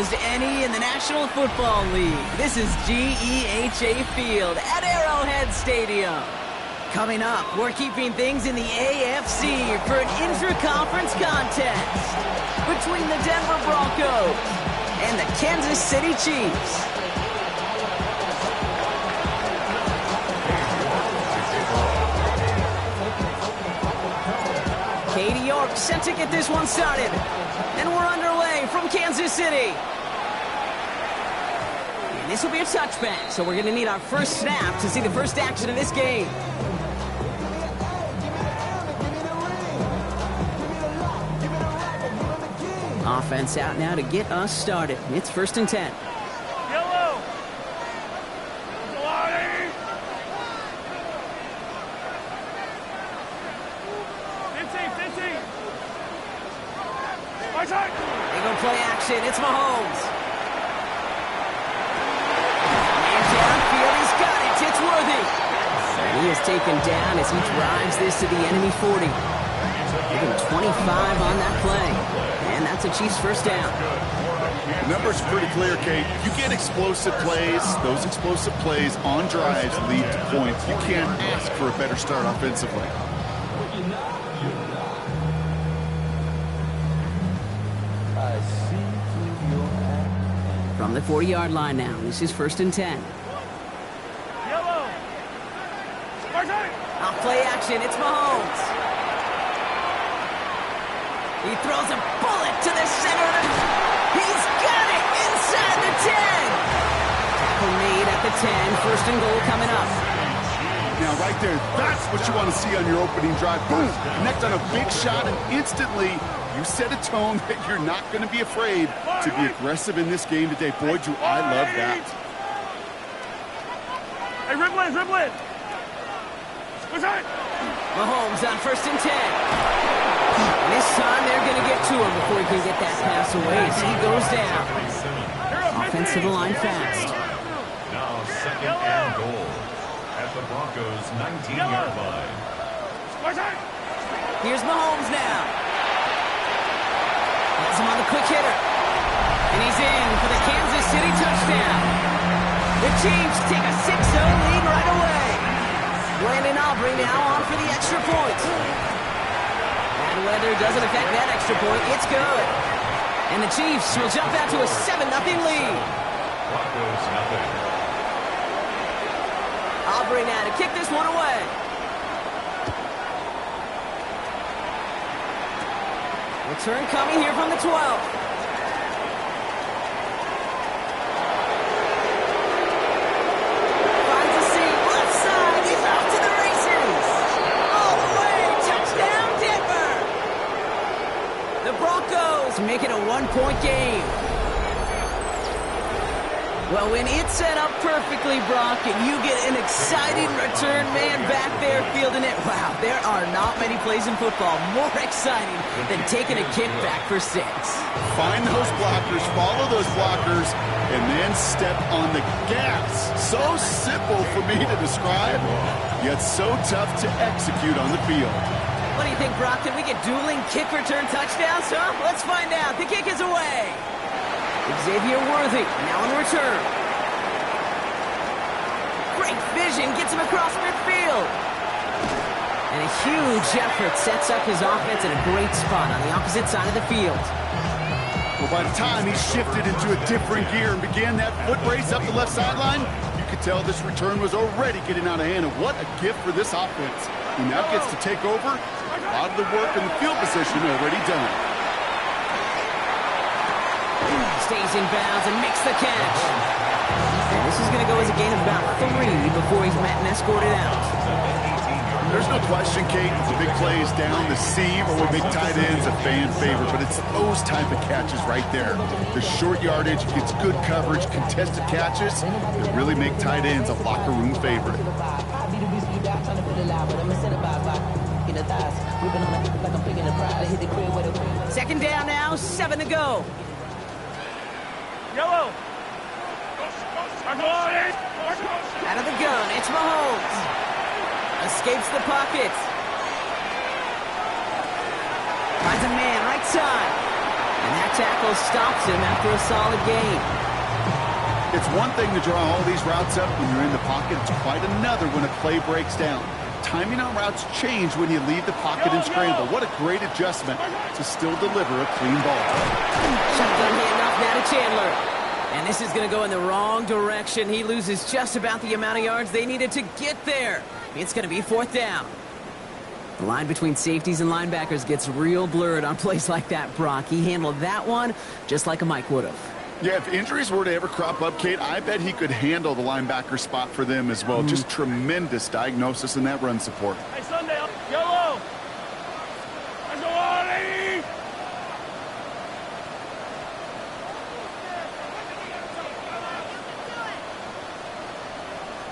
as any in the National Football League. This is GEHA Field at Arrowhead Stadium. Coming up, we're keeping things in the AFC for an intra-conference contest between the Denver Broncos and the Kansas City Chiefs. Katie York set to get this one started. And we're underway from Kansas City. And this will be a touchback, so we're going to need our first snap to see the first action of this game. Offense out now to get us started. It's 1st and 10. Yellow. They go play action. It's Mahomes. And downfield, he's got it. It's Worthy. And he is taken down as he drives this to the enemy 40. Even 25 on that play. And that's a Chiefs first down. The numbers are pretty clear, Kate. You get explosive plays. Those explosive plays on drives lead to points. You can't ask for a better start offensively. From the 40-yard line now. This is 1st and 10. Yellow. Off play action. It's Mahomes. He throws a bullet to the center of the... He's got it inside the 10. Tackle made at the 10. 1st and goal coming up. Now, right there, that's what you want to see on your opening drive. Boom! Connect on a big shot, and instantly you set a tone that you're not going to be afraid to be aggressive in this game today. Boy, do I love that. Hey, Riblin. What's that? Mahomes on 1st and 10. This time they're going to get to him before he can get that pass away as he goes down. Offensive line fast. Now 2nd and goal at the Broncos' 19-yard line. Here's Mahomes now. Has him on the quick hitter. And he's in for the Kansas City touchdown. The Chiefs take a 6-0 lead right away. Landon Aubrey now on for the extra point. Bad weather doesn't affect that extra point. It's good. And the Chiefs will jump out to a 7-0 lead. Broncos nothing. Aubrey now to kick this one away. Return coming here from the 12. Finds a seam, left side, he's off to the races. All the way, touchdown Denver. The Broncos make it a 1-point game. Well, when it's set up perfectly, Brock, and you get an exciting return man back there fielding it, wow, there are not many plays in football more exciting than taking a kickback for 6. Find those blockers, follow those blockers, and then step on the gas. So simple for me to describe, yet so tough to execute on the field. What do you think, Brock? Can we get dueling kick return touchdowns, huh? Let's find out. The kick is away. Xavier Worthy, now on the return. Great vision, gets him across midfield. And a huge effort sets up his offense in a great spot on the opposite side of the field. Well, by the time he shifted into a different gear and began that foot race up the left sideline, you could tell this return was already getting out of hand. And what a gift for this offense. He now gets to take over. A lot of the work in the field position already done. Stays in bounds and makes the catch. And this is going to go as a gain of about 3 before he's met and escorted out. There's no question, Kate, the big plays down the seam or with big tight ends a fan favorite, but it's those type of catches right there. The short yardage, gets good coverage, contested catches that really make tight ends a locker room favorite. Second down now, 7 to go. Yellow. Out of the gun, it's Mahomes. Escapes the pocket. Finds a man right side. And that that tackle stops him after a solid gain. It's one thing to draw all these routes up when you're in the pocket. It's quite another when a play breaks down. Timing on routes change when you leave the pocket and scramble. What a great adjustment to still deliver a clean ball. Shotgun handoff now to Chandler. And this is going to go in the wrong direction. He loses just about the amount of yards they needed to get there. It's going to be 4th down. The line between safeties and linebackers gets real blurred on plays like that, Brock. He handled that one just like a Mike would have. Yeah, if injuries were to ever crop up, Kate, I bet he could handle the linebacker spot for them as well. Just tremendous diagnosis in that run support. Hey, Sunday, yellow. Let's go, Ollie.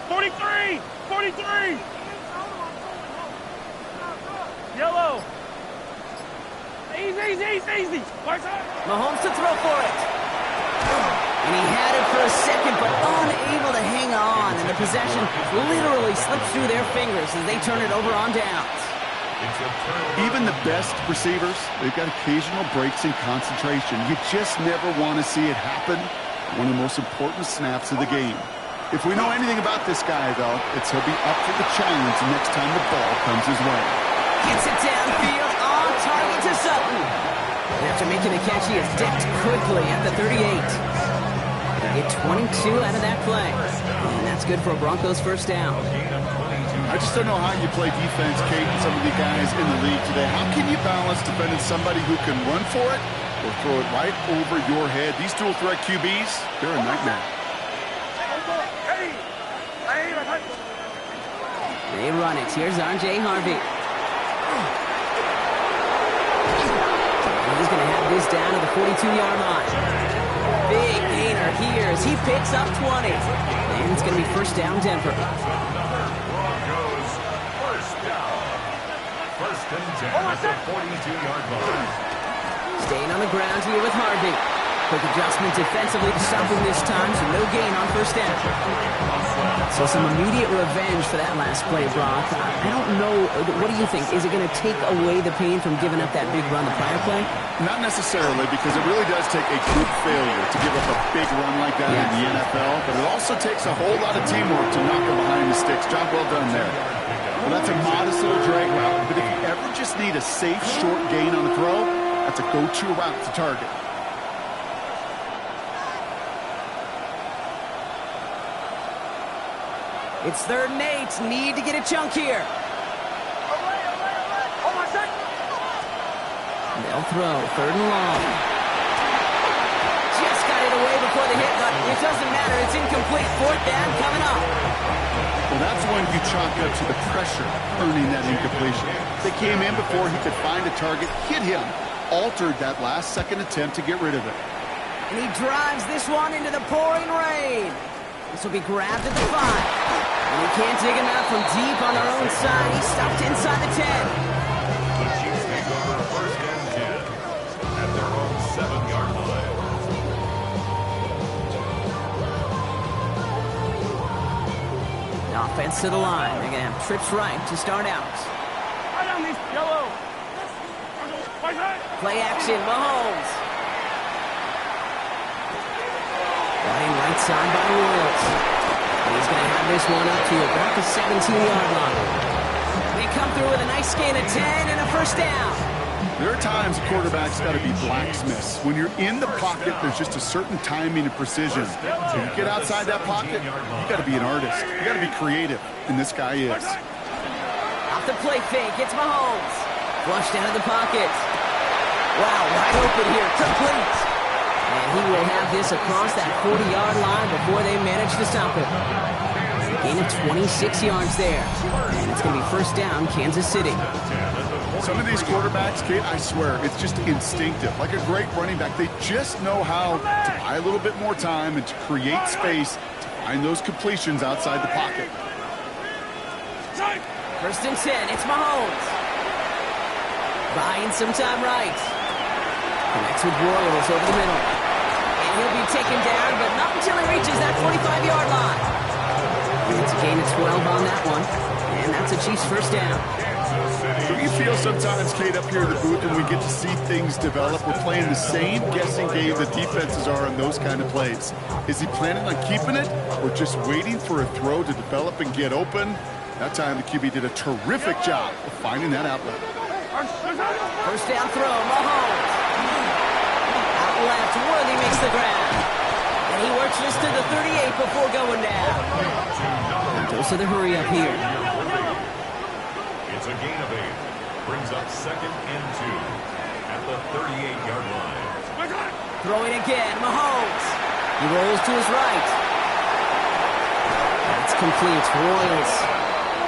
43. 43. Yellow. Easy. Right side. Mahomes to throw for it. And he had it for a second, but unable to hang on. And the possession literally slipped through their fingers as they turn it over on downs. Even the best receivers, they've got occasional breaks in concentration. You just never want to see it happen. One of the most important snaps of the game. If we know anything about this guy, though, it's he'll be up for the challenge next time the ball comes his way. Gets it downfield, on target to Sutton. And after making the catch, he is dipped quickly at the 38. They get 22 out of that play. And that's good for a Broncos 1st down. I just don't know how you play defense, Kate, and some of the guys in the league today. How can you balance defending somebody who can run for it or throw it right over your head? These dual threat QBs, they're a nightmare. They run it. Here's R.J. Harvey. He's going to have this down to the 42-yard line. Big gainer here as he picks up 20. And it's going to be 1st down, Denver. Broncos, 1st down. 1st and 10 at the 42-yard line. Staying on the ground here with Harvey. Quick adjustment defensively to stop him this time, so no gain on 1st down. So some immediate revenge for that last play, Brock. I don't know, what do you think? Is it going to take away the pain from giving up that big run the prior play? Not necessarily, because it really does take a group failure to give up a big run like that in the NFL, but it also takes a whole lot of teamwork to knock him behind the sticks. Job well done there. Well, that's a modest little drag route, but if you ever just need a safe, short gain on the throw, that's a go-to route to target. It's 3rd and 8. Need to get a chunk here. They'll throw. 3rd and long. Just got it away before the hit, but it doesn't matter. It's incomplete. 4th down coming up. Well, that's when you chalk up to the pressure earning that incompletion. They came in before he could find a target, hit him, altered that last-second attempt to get rid of it. And he drives this one into the pouring rain. This will be grabbed at the 5. And we can't dig him out from deep on our own side. He's stopped inside the 10. The Chiefs take over 1st and 10 at their own 7-yard line. The offense to the line. They're going to have trips right to start out. Right on this yellow. Play action, Mahomes. Running right side by Williams. And he's going to have this one up to about the 17-yard line. They come through with a nice gain of 10 and a 1st down. There are times a quarterback's got to be blacksmiths. When you're in the pocket, there's just a certain timing and precision. So you get outside that pocket, you got to be an artist. You got to be creative, and this guy is. Off the play fake, it's Mahomes. Flushed out of the pocket. Wow, wide open here, complete. And he will have this across that 40-yard line before they manage to stop it. Gain of 26 yards there. And it's going to be 1st down, Kansas City. Some of these quarterbacks, Kate, I swear, it's just instinctive. Like a great running back, they just know how to buy a little bit more time and to create space to find those completions outside the pocket. 1st and 10, it's Mahomes. Buying some time right. Connects with Royals over the middle. And he'll be taken down, but not until he reaches that 45-yard line. And it's a gain of 12 on that one. And And that's a Chiefs first down. So you feel sometimes, Kate, up here in the booth when we get to see things develop, we're playing the same guessing game the defenses are on those kind of plays. Is he planning on keeping it or just waiting for a throw to develop and get open? That time the QB did a terrific job of finding that outlet. First down throw, Mahomes. Out left, Worthy makes the grab. And he works this to the 38 before going down. And goes to the hurry up here. It's a gain of 8. Brings up 2nd and 2 at the 38-yard line. Throwing again, Mahomes. He rolls to his right. That's complete, Royals.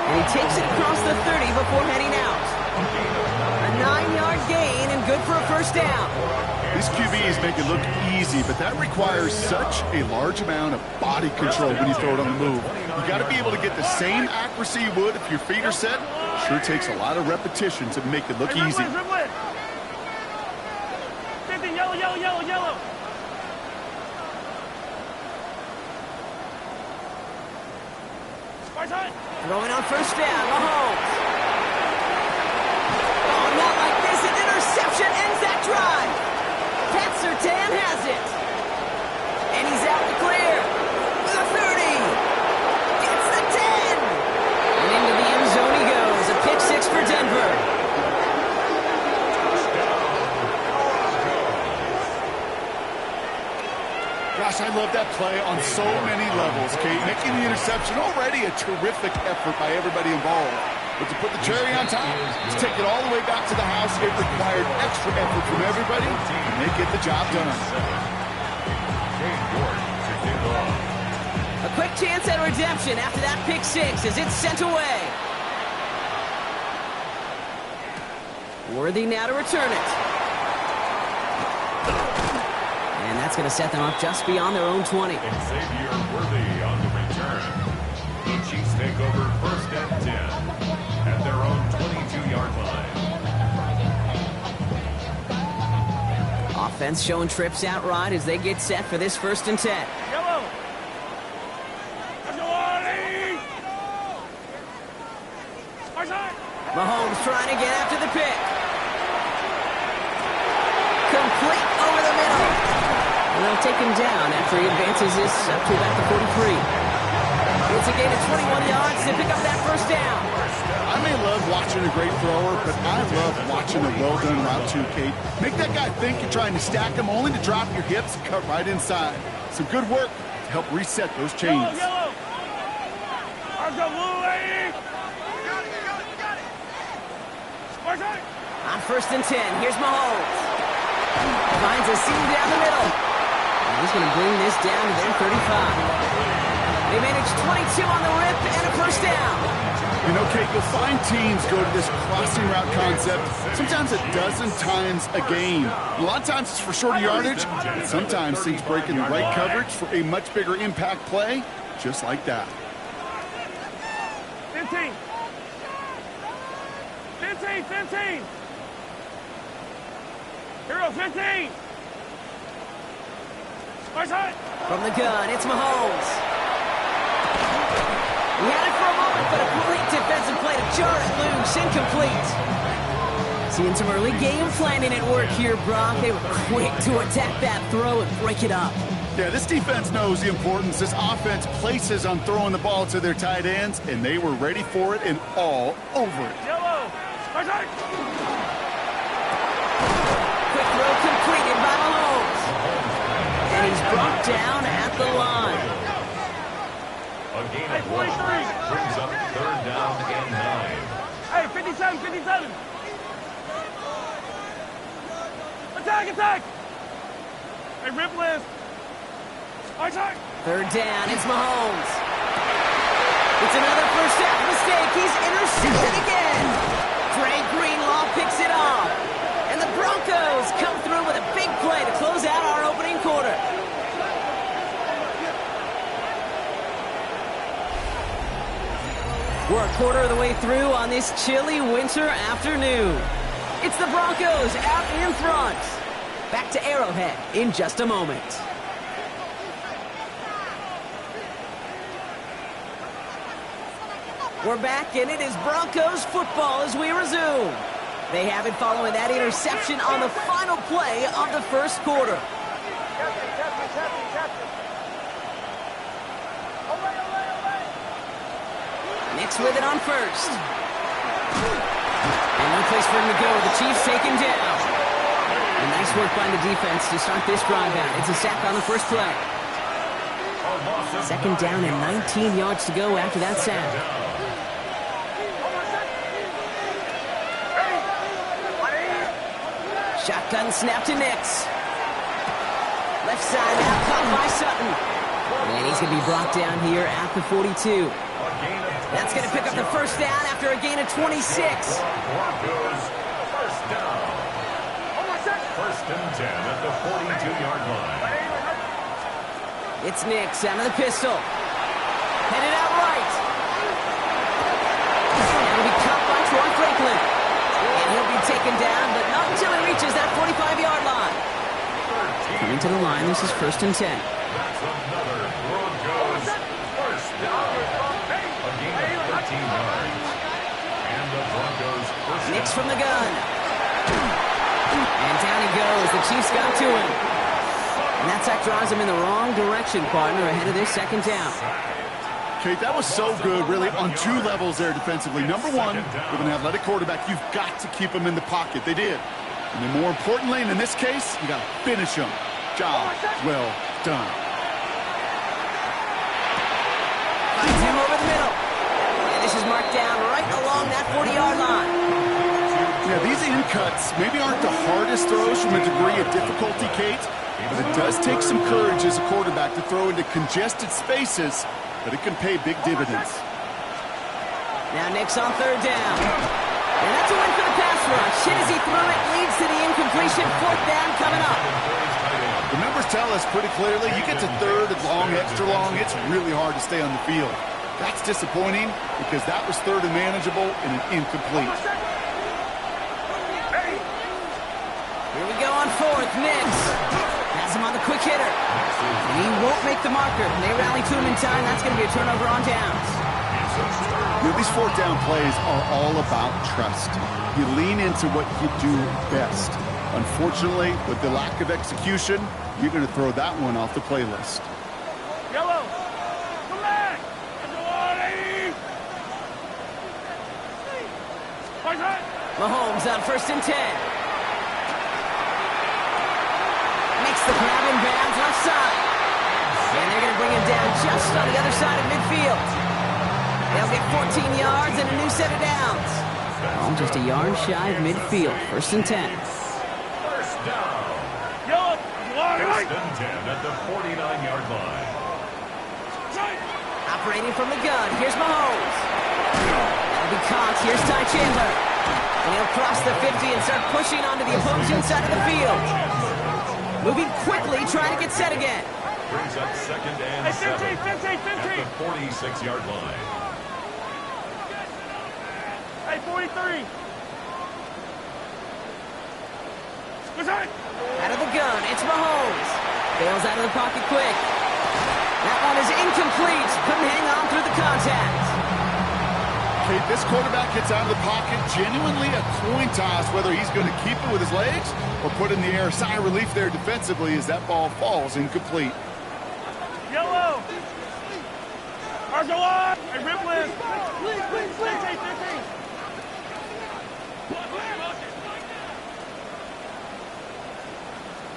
And he takes it across the 30 before heading out. A 9-yard gain and good for a first down. These QBs make it look easy, but that requires such a large amount of body control when you throw it on the move. You got to be able to get the same accuracy you would if your feet are set. Sure takes a lot of repetition to make it look easy. Yellow, yellow, yellow, yellow. Throwing on first down, Mahomes. Oh, not like this. An interception ends that drive. Pat Surtain has it. And he's out to clear. The 30. Gets the 10. And into the end zone he goes. A pick 6 for Denver. Gosh, I love that play on so many levels, Kate. Making the interception, already a terrific effort by everybody involved. But to put the cherry on top, to take it all the way back to the house, it required extra effort from everybody, and they get the job done. A quick chance at redemption after that pick 6 as it's sent away. Worthy now to return it. And that's going to set them up just beyond their own 20. Xavier Worthy on the return. The Chiefs take over 1st and 10 at their own 22-yard line. Offense showing trips out right as they get set for this 1st and 10. Yellow. Mahomes trying to get after the pick. Complete over the middle. And they'll take him down after he advances this up to about the 43. It's a gain of 21 yards to pick up that first down. I may love watching a great thrower, but I love watching a well-done route too, Kate. Make that guy think you're trying to stack him, only to drop your hips and cut right inside. Some good work to help reset those chains. Yellow. On 1st and 10, here's Mahomes. Finds a seam down the middle. And he's going to bring this down to their 35. They managed 22 on the rip and a first down. You know, Kate, you'll find teams go to this crossing route concept sometimes a dozen times a game. A lot of times it's for shorter yardage, but sometimes things break in the right coverage for a much bigger impact play, just like that. 15. 15, 15. Hero, 15. From the gun, it's Mahomes. He had it for a moment, but a great defensive play to jar it loose, incomplete. Seeing some early game planning at work here, Brock. They were quick to attack that throw and break it up. Yeah, this defense knows the importance this offense places on throwing the ball to their tight ends, and they were ready for it and all over it. Yellow. Quick throw completed by Mahomes. And he's brought down at the line. A gain of 1 brings up 3rd down and 9. Hey, 57, 57. Attack, attack. Hey, rip list. Attack. 3rd down, it's Mahomes. It's another first half mistake. He's intercepted again. Dre Greenlaw picks it off. And the Broncos come through with a big play to close out our opening quarter. We're a quarter of the way through on this chilly winter afternoon. It's the Broncos out in front. Back to Arrowhead in just a moment. We're back, and it is Broncos football as we resume. They have it following that interception on the final play of the first quarter. Nix with it on first. And no place for him to go. The Chiefs take him down. And nice work by the defense to start this drive out. It's a sack on the first play. Second down and 19 yards to go after that sack. Shotgun snap to Nix. Left side now caught by Sutton. And he's going to be brought down here at the 42. That's going to pick up the first down after a gain of 26. First down. First and 10 at the 42-yard line. It's Nix out of the pistol. Headed out right. And it'll be caught by Troy Franklin. And he'll be taken down, but not until he reaches that 45-yard line. Coming to the line, this is first and 10. That's another Broncos first down. A gain of 13 yards. And the Broncos first down. Nix from the gun. And down he goes. The Chiefs got to him. And that sack drives him in the wrong direction, partner, ahead of this second down. Kate, that was so good, really, on two levels there defensively. Number one, with an athletic quarterback, you've got to keep him in the pocket. They did. And then more importantly, and in this case, you got to finish him. Job well done. Finds him over the middle. And this is marked down right along that 40-yard line. Yeah, these in cuts maybe aren't the hardest throws from a degree of difficulty, Kate, but it does take some courage as a quarterback to throw into congested spaces, but it can pay big dividends. Now Nix on third down. And that's a win for the pass rush. Hit as he threw it, leads to the incompletion. Fourth down coming up. The numbers tell us pretty clearly, you get to third and long, extra long, it's really hard to stay on the field. That's disappointing because that was third and manageable and an incomplete. Here we go on fourth. Nix has him on the quick hitter. And he won't make the marker. And they rally to him in time. That's going to be a turnover on downs. You know, these fourth down plays are all about trust. You lean into what you do best. Unfortunately, with the lack of execution, you're going to throw that one off the playlist. Yellow. Come back. Mahomes on first and 10. Makes the grab in bounds left side. And they're going to bring him down just on the other side of midfield. They'll get 14 yards and a new set of downs. Oh, just a yard shy of midfield. First and 10. First down. Yellow. First and 10 at the 49-yard line. Operating from the gun. Here's Mahomes. That'll be caught. Here's Ty Chandler. And he'll cross the 50 and start pushing onto the opposing side of the field. Moving quickly, trying to get set again. Brings up second and 7 at the 46-yard line. Hey, 43. Out of the gun, it's Mahomes. Bails out of the pocket quick. That one is incomplete. Couldn't hang on through the contact. Kate, this quarterback gets out of the pocket, genuinely a coin toss whether he's going to keep it with his legs or put in the air. Sigh of relief there defensively as that ball falls incomplete. Yellow. Marshall on. Hey, Ripley.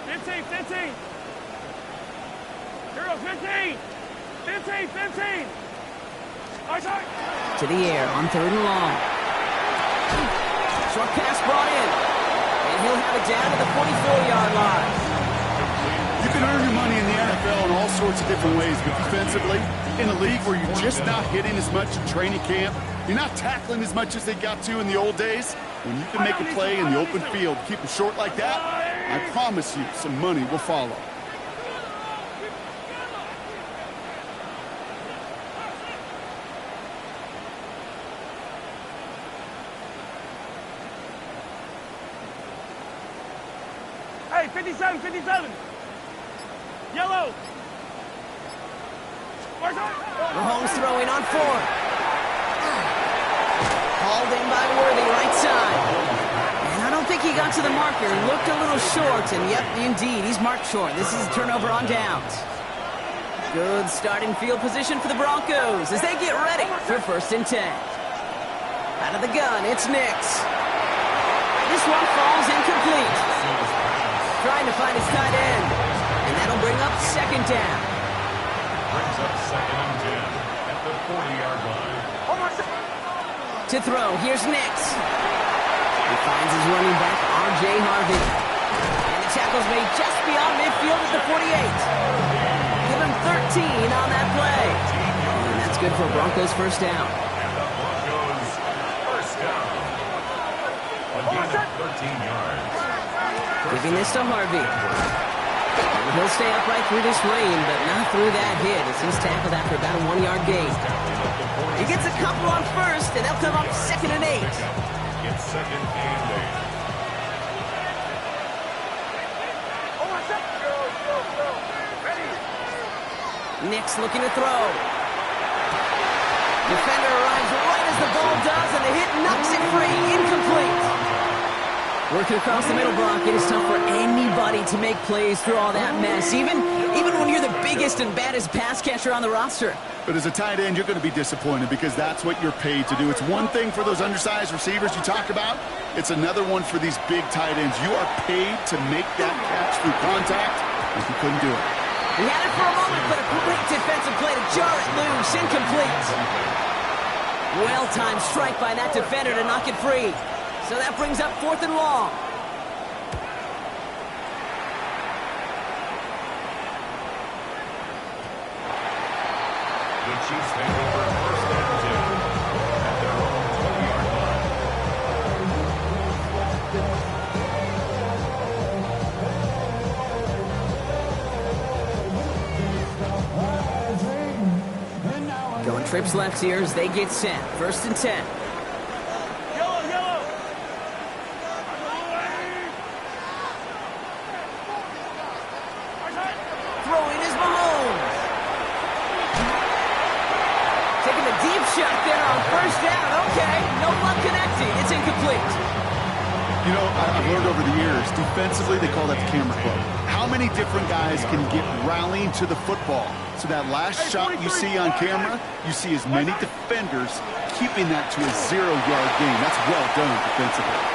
15. 15. Here goes 15. 15. To the air on third and long. Short pass brought in. And he'll have it down to the 44-yard line. You can earn your money in the NFL in all sorts of different ways, but defensively, in a league where you're just not hitting as much in training camp, you're not tackling as much as they got to in the old days, when you can make a play in the open field, keep it short like that, I promise you some money will follow. Hey, 57. Yellow. Mahomes throwing on fourth. Hauled in by Worthy, right side. And I don't think he got to the marker. Looked a little short, and yep, indeed, he's marked short. This is a turnover on downs. Good starting field position for the Broncos as they get ready for 1st and 10. Out of the gun, it's Nix. This one falls incomplete. Trying to find his tight end. And that'll bring up 2nd down. Brings up 2nd and 10 at the 40-yard line. To throw, here's Nix. He finds his running back, R.J. Harvey. And the tackle's made just beyond midfield at the 48. Give him 13 on that play. And that's good for Broncos 1st down. And the Broncos 1st down. A gain of 13 yards. Giving this to Harvey. And he'll stay upright through this rain, but not through that hit as he's tackled after about a 1-yard gain. He gets a couple on 1st, and they'll come up 2nd and 8. It's 2nd and 8. Nix looking to throw. Defender arrives right as the ball does, and the hit knocks it free. Incomplete. Working across the middle, Brock. It is tough for anybody to make plays through all that mess, even when you're the biggest and baddest pass catcher on the roster. But as a tight end, you're going to be disappointed because that's what you're paid to do. It's one thing for those undersized receivers you talk about. It's another one for these big tight ends. You are paid to make that catch through contact, and he couldn't do it. He had it for a moment, but a great defensive play to jar it loose. Incomplete. Well-timed strike by that defender to knock it free. So that brings up 4th and long. The Chiefs take over 1st and 10 at their own 20-yard line. Going trips left here as they get set. 1st and 10. Throwing is Mahomes. Taking a deep shot there on 1st down. Okay, no luck connecting. It's incomplete. You know, I've learned over the years, defensively, they call that the camera club. How many different guys can get rallying to the football? So that last shot you see on camera, you see as many defenders keeping that to a 0-yard gain. That's well done defensively.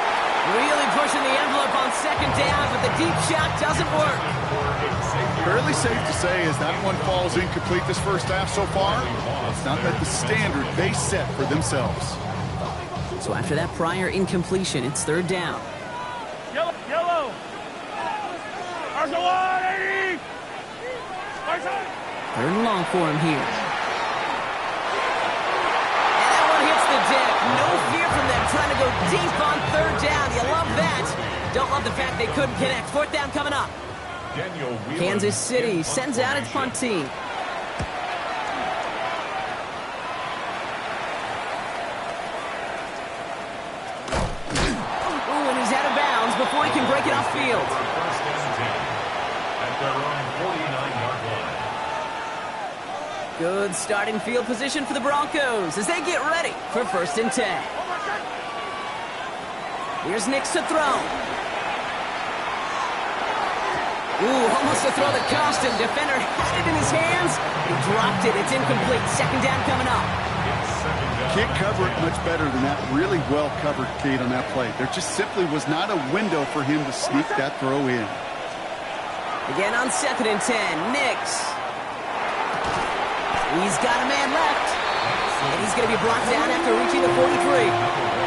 Really pushing the envelope on 2nd down, but the deep shot doesn't work. Fairly safe to say as that one falls incomplete this 1st half so far, it's not met the standard they set for themselves. So after that prior incompletion, it's 3rd down. Yellow. Arsenal 80. Right side. 3rd and long for him here. And that one hits the deck. No fear from them trying to go deep on 3rd down. You love that. Don't love the fact they couldn't connect. 4th down coming up. Kansas City sends out its punt team. Ooh, and he's out of bounds before he can break it off field. 1st and 10 at their own 49-yard line. Good starting field position for the Broncos as they get ready for 1st and 10. Here's Nix to throw. Ooh, almost a throw that cost him. Defender had it in his hands. He dropped it. It's incomplete. 2nd down coming up. Can't cover it much better than that. Really well covered, Kate, on that play. There just simply was not a window for him to sneak that throw in. Again on 2nd and 10. Nix. He's got a man left. And he's going to be brought down after reaching the 43.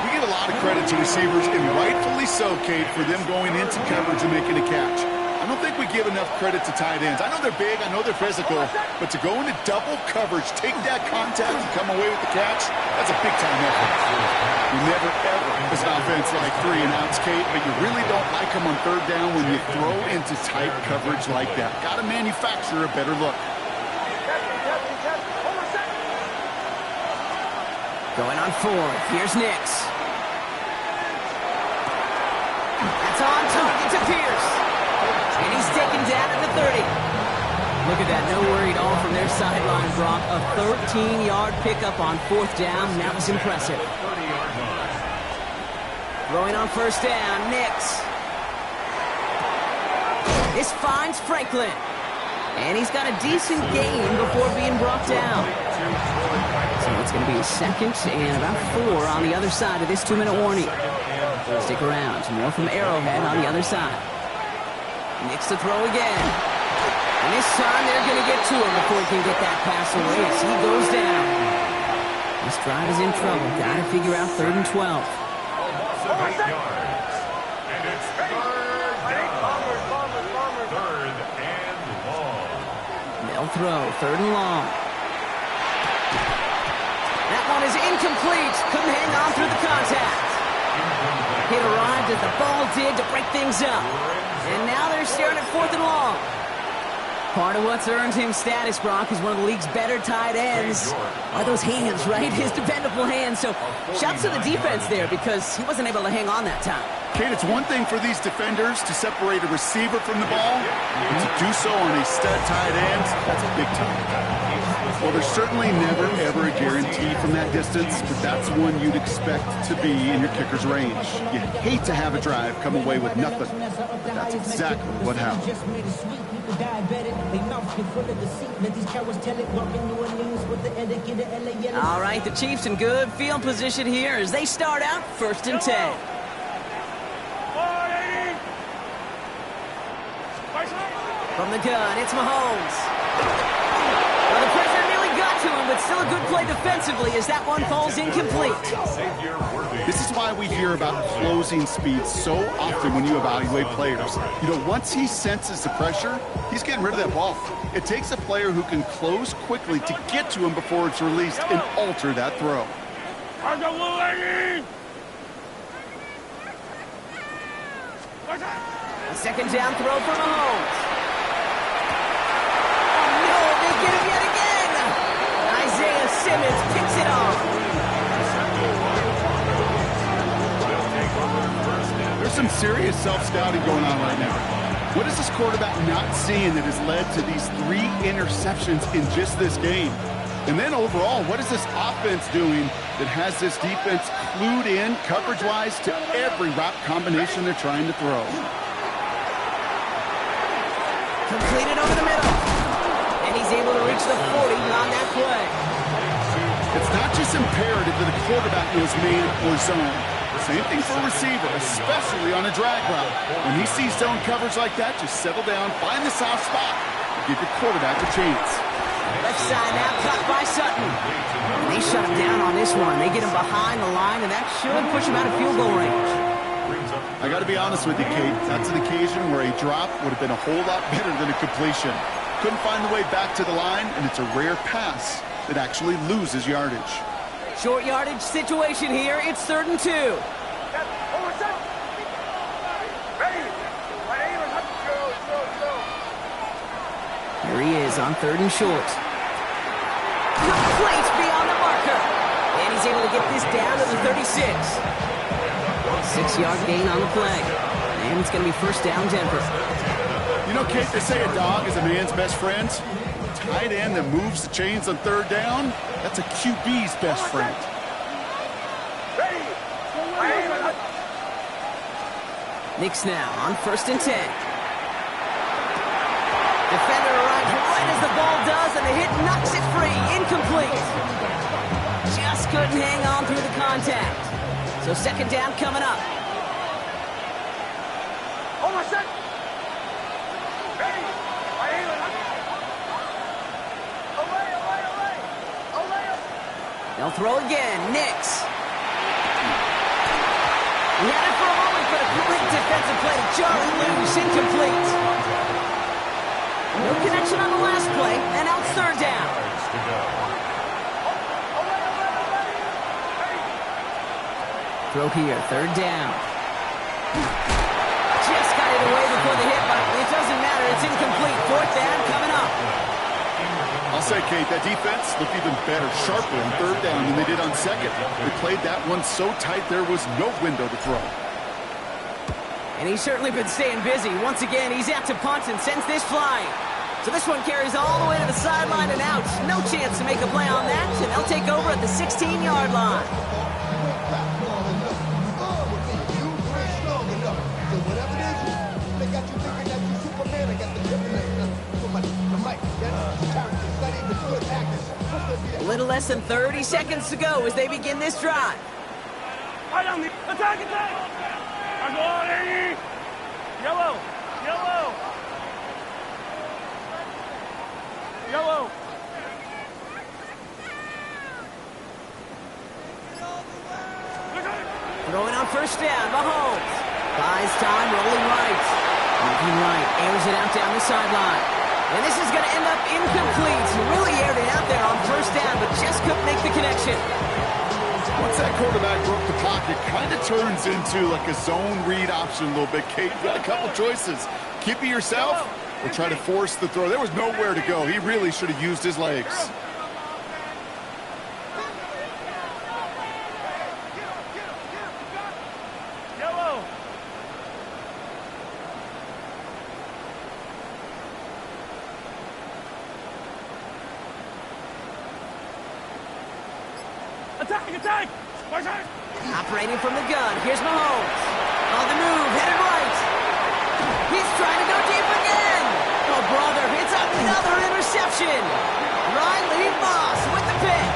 We give a lot of credit to receivers, and rightfully so, Kate, for them going into coverage and making a catch. I don't think we give enough credit to tight ends. I know they're big, I know they're physical, but to go into double coverage, take that contact and come away with the catch, that's a big-time effort. You never, ever, as an offense, like 3 and outs, Kate, but you really don't like them on 3rd down when you throw into tight coverage like that. Got to manufacture a better look. Going on 4th. Here's Nix. That's on target to Pierce. And he's taken down at the 30. Look at that. No worry at all from their sideline, Brock. A 13-yard pickup on 4th down. That was impressive. Throwing on first down, Nix. This finds Franklin. And he's got a decent gain before being brought down. So it's going to be a second and about 4 on the other side of this 2-minute warning. Stick around. More from Arrowhead on the other side. Nix to throw again. And this time they're going to get to him before he can get that pass away as he goes down. This drive is in trouble. Got to figure out 3rd and 12. 8 yards. And it's third down. 3rd and long. They'll throw 3rd and long. That one is incomplete. Couldn't hang on through the contact. Hit arrived as the ball did to break things up. And now they're staring at 4th and long. Part of what's earned him status, Brock, is one of the league's better tight ends. Are those hands, right? His dependable hands. So shouts to the defense there because he wasn't able to hang on that time. Kate, it's one thing for these defenders to separate a receiver from the ball, but to do so on a stud tight end, that's a big time. Well, there's certainly never, ever a guarantee from that distance, but that's one you'd expect to be in your kicker's range. You hate to have a drive come away with nothing, but that's exactly what happened. All right, the Chiefs in good field position here as they start out 1st and 10. From the gun, it's Mahomes. Well, the pressure nearly got to him, but still a good play defensively as that one falls incomplete. This is why we hear about closing speed so often when you evaluate players. You know, once he senses the pressure, he's getting rid of that ball. It takes a player who can close quickly to get to him before it's released and alter that throw. A 2nd down throw for Mahomes. Oh, no, they get him yet again. Isaiah Simmons picks it off. There's some serious self-scouting going on right now. What is this quarterback not seeing that has led to these 3 interceptions in just this game? And then overall, what is this offense doing that has this defense clued in coverage-wise to every route combination they're trying to throw? Completed over the middle. And he's able to reach the 40 on that play. It's not just imperative that a quarterback knows man or zone. Same thing for a receiver, especially on a drag route. When he sees zone coverage like that, just settle down, find the soft spot, and give your quarterback a chance. Left side now caught by Sutton. And they shut him down on this one. They get him behind the line, and that should push him out of field goal range. I got to be honest with you, Kate. That's an occasion where a drop would have been a whole lot better than a completion. Couldn't find the way back to the line, and it's a rare pass that actually loses yardage. Short yardage situation here. It's 3rd and 2. Here he is on 3rd and short. Complete beyond the marker. And he's able to get this down to the 36. 6-yard gain on the play. And it's going to be 1st down Denver. You know, Kate, they say a dog is a man's best friend. Tight end that moves the chains on 3rd down, that's a QB's best friend. Nix now on 1st and 10. Defender arrives right as the ball does, and the hit knocks it free. Incomplete. Just couldn't hang on through the contact. So 2nd down coming up. They'll throw again. Nix. He had it for a moment, but a quick defensive play to Charlie loose. Incomplete. No connection on the last play, and now it's 3rd down. Throw here, 3rd down. Just got it away before the hit, but it doesn't matter. It's incomplete. 4th down coming up. I'll say, Kate, that defense looked even better, sharper on 3rd down than they did on 2nd. They played that one so tight there was no window to throw. And he's certainly been staying busy. Once again, he's out to punt and sends this flying. So this one carries all the way to the sideline and out. No chance to make a play on that, and they'll take over at the 16-yard line. A little less than 30 seconds to go as they begin this drive. Right on the attack! Go on, Eddie! Yellow! Throwing on first down, Mahomes. Buys time, rolling right. Moving right, airs it out down the sideline. And this is going to end up incomplete. He really aired it out there on first down, but just couldn't make the connection. Once that quarterback broke the pocket, kind of turns into like a zone read option a little bit. Kate, got a couple choices. Keep it yourself or try to force the throw. There was nowhere to go. He really should have used his legs. Attack! Operating from the gun, here's Mahomes. On the move, headed right. He's trying to go deep again. Oh, brother, it's another interception. Riley Moss with the pick.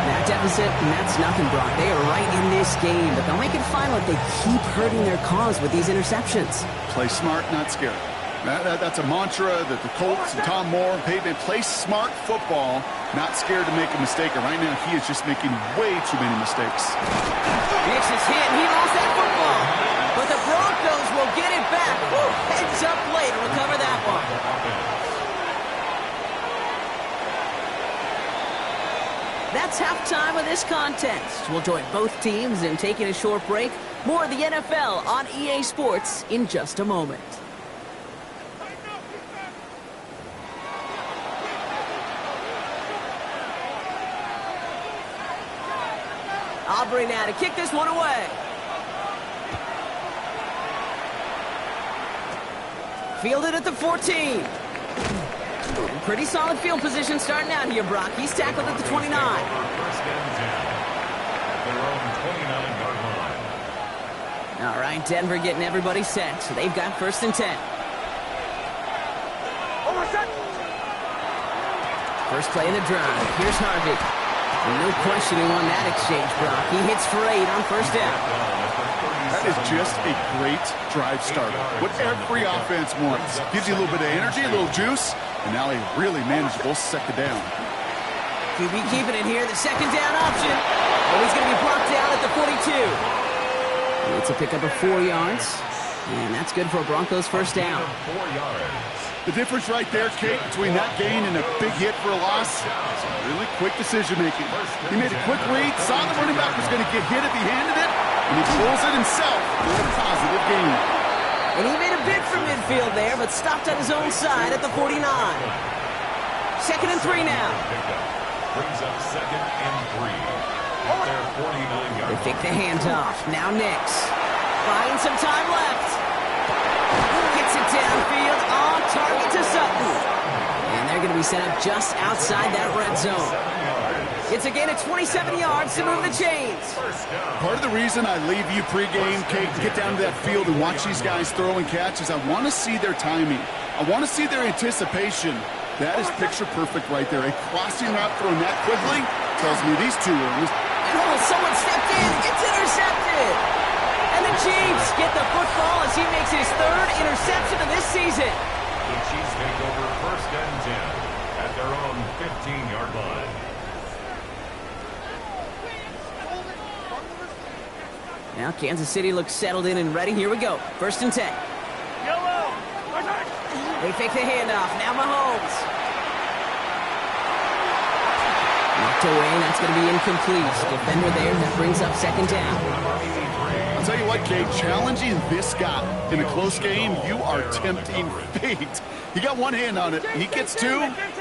Now deficit, and that's nothing, Brock. They are right in this game, but they'll make it fun like they keep hurting their cause with these interceptions. Play smart, not scared. That's a mantra that the Colts and Tom Moore and Peyton play smart football, not scared to make a mistake. And right now, he is just making way too many mistakes. Hicks is hit, and he lost that football. But the Broncos will get it back. Woo, heads up play to recover that one. That's halftime of this contest. We'll join both teams in taking a short break. More of the NFL on EA Sports in just a moment. Aubrey now to kick this one away. Fielded at the 14. Pretty solid field position starting out here, Brock. He's tackled at the 29. All right, Denver getting everybody set. So they've got 1st and 10. First play of the drive. Here's Harvey. No question he won that exchange, Brock. He hits for 8 on first down. That is just a great drive starter. What every offense wants. Gives you a little bit of energy, a little juice, and now a really manageable second down. QB keeping it here, the second down option. Oh, he's going to be blocked down at the 42. It's a pickup of 4 yards, and that's good for a Broncos first down. 4 yards. The difference right there, Kate, between that gain and a big hit for a loss, is really quick decision-making. He made a quick read, saw the running back was going to get hit if he handed it, and he pulls it himself for a positive gain. And he made a bid for midfield there, but stopped on his own side at the 49. 2nd and 3 now. Brings up 2nd and 3. At their 49-yard. They fake the handoff. Now Nix. Buying some time left. Gets it downfield, on target to Sutton. And they're going to be set up just outside that red zone. It's a gain of 27 yards to move the chains. Part of the reason I leave you pregame, Kate, get down to that field and watch these guys throw and catch is I want to see their timing. I want to see their anticipation. That is picture perfect right there. A crossing route thrown that quickly tells me these two are... Oh, someone stepped in. It's intercepted. And the Chiefs get the football as he makes his 3rd interception of this season. The Chiefs take over 1st and 10 at their own 15-yard line. Now Kansas City looks settled in and ready. Here we go. 1st and 10. Yellow! They fake the handoff. Now Mahomes. Knocked away, and that's going to be incomplete. Defender there, that brings up 2nd down. I'll tell you what, Kate, challenging this guy in a close game, you are tempting fate. He got one hand on it. He gets 2.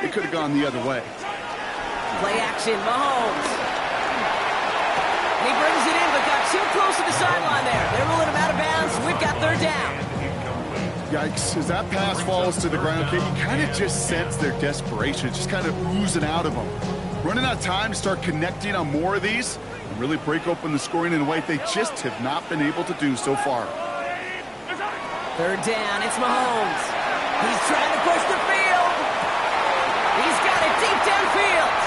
It could have gone the other way. Play action, Mahomes. And he brings it in, but got too close to the sideline there. They're ruling him out of bounds. We've got 3rd down. Yikes, as that pass falls to the ground, Kate, you kind of just sense their desperation. It's just kind of oozing out of them. Running out of time to start connecting on more of these and really break open the scoring in a way they just have not been able to do so far. 3rd down, it's Mahomes. He's trying to push the field. He's got it deep downfield.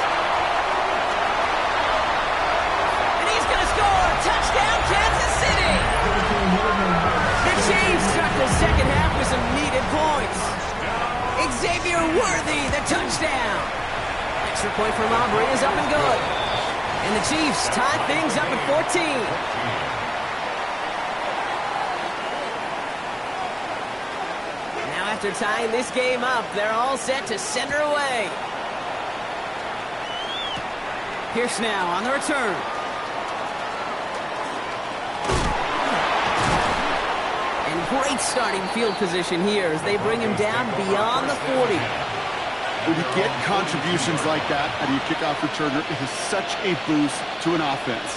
worthy, the touchdown. Extra point for Aubrey is up and good. And the Chiefs tie things up at 14. Now after tying this game up, they're all set to send her away. Pierce now on the return. And great starting field position here as they bring him down beyond the 40. When you get contributions like that out of your kickoff returner, it is such a boost to an offense.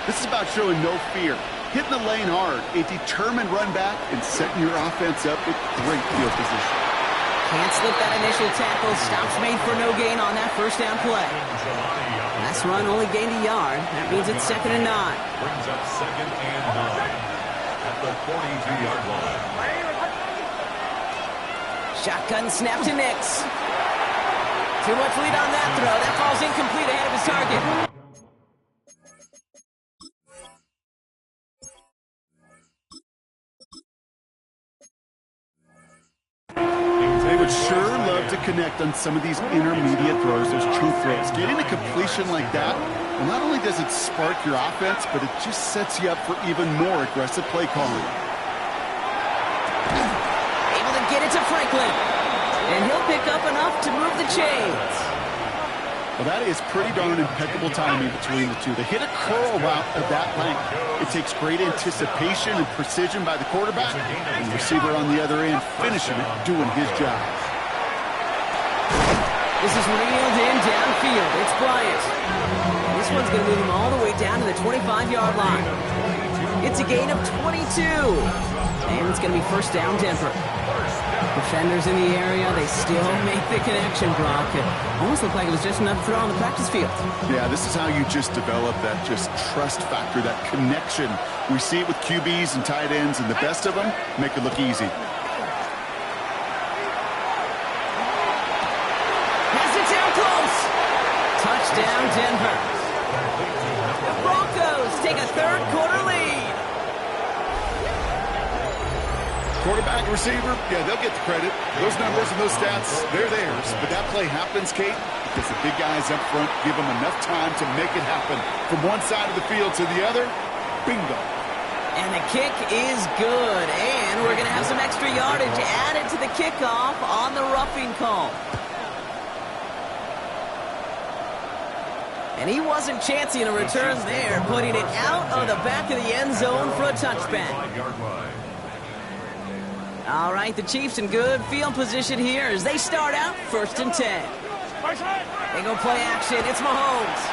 This is about showing no fear, hitting the lane hard, a determined run back, and setting your offense up with great field position. Can't slip that initial tackle. Stops made for no gain on that first down play. Last run only gained a yard. That means it's 2nd and 9. Brings up 2nd and 9 at the 42-yard line. Shotgun snap to Nix. Too much lead on that throw. That ball's incomplete ahead of his target. They would sure love to connect on some of these intermediate throws, those chunk throws. Getting a completion like that, well, not only does it spark your offense, but it just sets you up for even more aggressive play calling. Able to get it to Franklin. And he'll pick up enough to move the chains. Well, that is pretty darn impeccable timing between the two. They hit a curl route of that length. It takes great anticipation and precision by the quarterback, and the receiver on the other end finishing it, doing his job. This is reeled in downfield. It's Bryant. This one's going to move him all the way down to the 25-yard line. It's a gain of 22. And it's going to be 1st down Denver. Defenders in the area, they still make the connection, Brock. It almost looked like it was just enough throw on the practice field. Yeah, this is how you just develop that just trust factor, that connection. We see it with QBs and tight ends, and the best of them make it look easy. Has it down close. Touchdown, Denver. The Broncos take a 3rd quarter lead. Quarterback, receiver, yeah, they'll get the credit. Those numbers and those stats, they're theirs. But that play happens, Kate, because the big guys up front give them enough time to make it happen. From one side of the field to the other, bingo. And the kick is good. And we're going to have some extra yardage added to the kickoff on the roughing call. And he wasn't chancing a return there, putting it out of the back of the end zone for a touchback. All right, the Chiefs in good field position here as they start out 1st and 10. They go play action. It's Mahomes.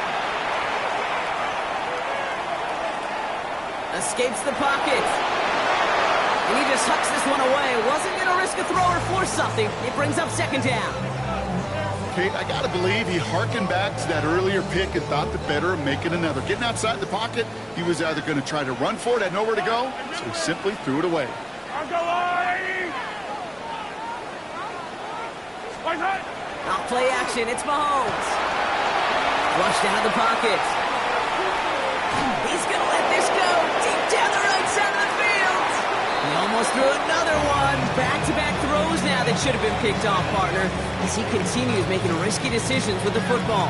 Escapes the pocket. And he just hucks this one away. Wasn't going to risk a throw or force something. It brings up 2nd down. Kate, I got to believe he harkened back to that earlier pick and thought the better of making another. Getting outside the pocket, he was either going to try to run for it, had nowhere to go, so he simply threw it away. Off play action, it's Mahomes. Flushed out of the pocket. He's going to let this go deep down the right side of the field. He almost threw another one. Back-to-back throws now that should have been picked off, partner, as he continues making risky decisions with the football.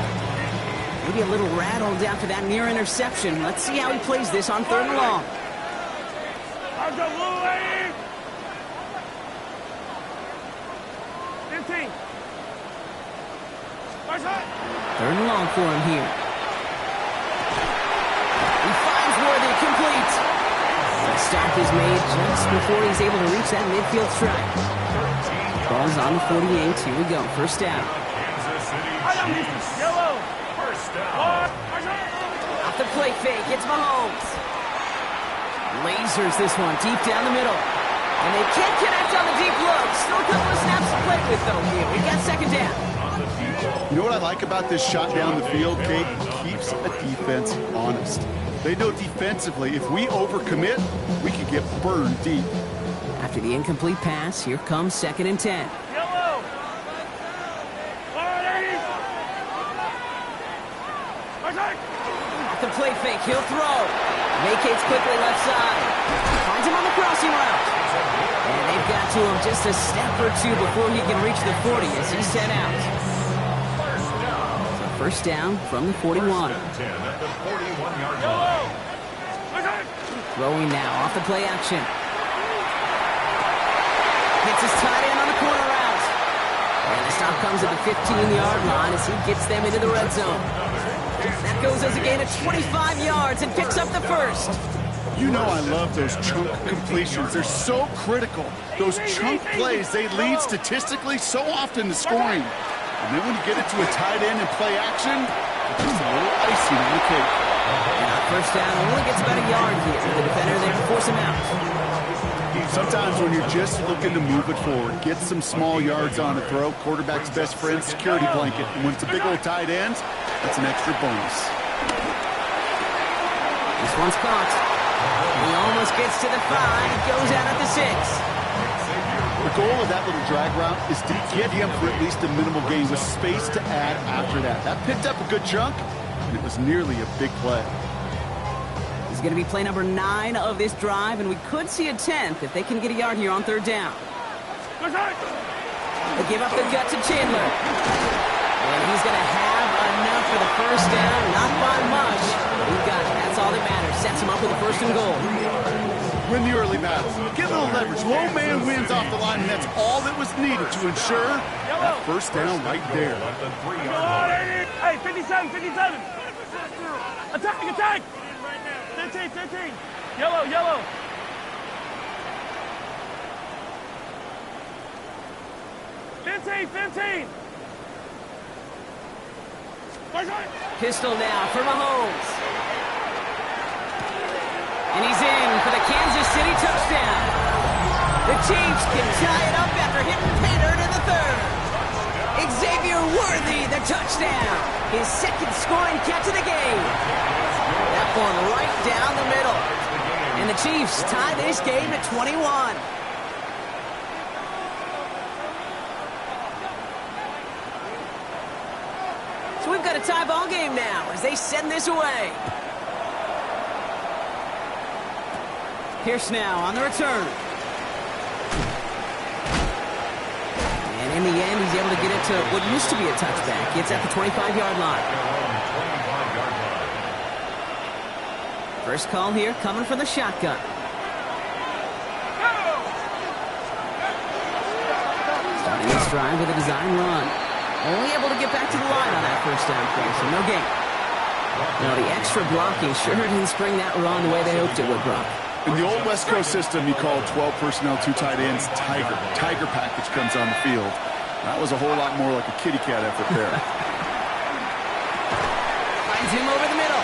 Maybe a little rattled after that near interception. Let's see how he plays this on 3rd and long. 15. 3rd and long for him here. He finds Worthy complete. The stop is made just before he's able to reach that midfield strike. Ball's on the 48. Here we go. 1st down. Yellow. Off the play fake. It's Mahomes. Lasers this one deep down the middle. And they can't connect on the deep look. Still a couple of snaps to play with, though, here. We got 2nd down. You know what I like about this shot down the field, Kate? It keeps a defense honest. They know defensively, if we overcommit, we can get burned deep. After the incomplete pass, here comes 2nd and 10. Yellow. Off the play fake, he'll throw. Vacates quickly left side. Finds him on the crossing route. And they it got to him just a step or two before he can reach the 40 as he's sent out. So first down from the 41. 10 at the 41-yard line. Throwing now off the play action. Hits his tight end on the corner route. And the stop comes at the 15-yard line as he gets them into the red zone. That goes as a gain of 25 yards and picks up the first. You know I love those chunk completions. They're so critical. Those chunk plays, they lead statistically so often to scoring. And then when you get it to a tight end and play action, it's just a little icing on the cake. And first down only gets about a yard here. The defender there to force him out. Sometimes when you're just looking to move it forward, get some small yards on a throw, quarterback's best friend, security blanket. And when it's a big old tight end, that's an extra bonus. This one's caught. He almost gets to the 5, goes out at the 6. The goal of that little drag route is to get him for at least a minimal gain with space to add after that. That picked up a good chunk, and it was nearly a big play. This is going to be play number 9 of this drive, and we could see a 10th if they can get a yard here on third down. They give up the gut to Chandler. And he's going to have enough for the first down, not by much. We've got it. That's all that matters. Sets him up with a first and goal. Win the early battle. Get a little leverage. Low man wins off the line, and that's all that was needed to ensure that first down right there. At the 3-yard line. Hey, 57, 57. Attack. 15. Yellow. Fifteen. Pistol now for Mahomes. And he's in for the Kansas City touchdown. The Chiefs can tie it up after hitting pay dirt in the third. Xavier Worthy, the touchdown. His second scoring catch of the game. That one right down the middle. And the Chiefs tie this game at 21. So we've got a tie ball game now as they send this away. Pierce now on the return. And in the end, he's able to get it to what used to be a touchback. It's at the 25-yard line. First call here coming from the shotgun. Starting this drive with a design run. Only able to get back to the line on that first down play, so no gain. Now the extra blocking sure didn't spring that run the way they hoped it would, Brock. In the old West Coast system, you called 12 personnel, 2 tight ends, Tiger. Tiger package comes on the field. That was a whole lot more like a kitty cat effort there. Finds him over the middle.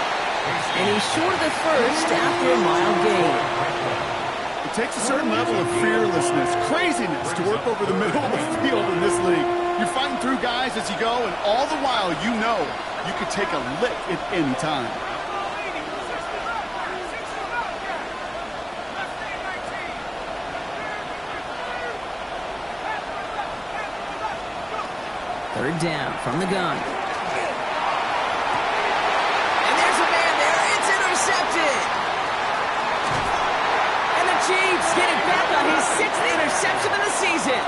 And he's short of the first after a mile gain. It takes a certain level of fearlessness, craziness to work over the middle of the field in this league. You're fighting through guys as you go, and all the while you know you could take a lick at any time. Third down from the gun. And there's a man there. It's intercepted. And the Chiefs getting back on his 6th interception of the season.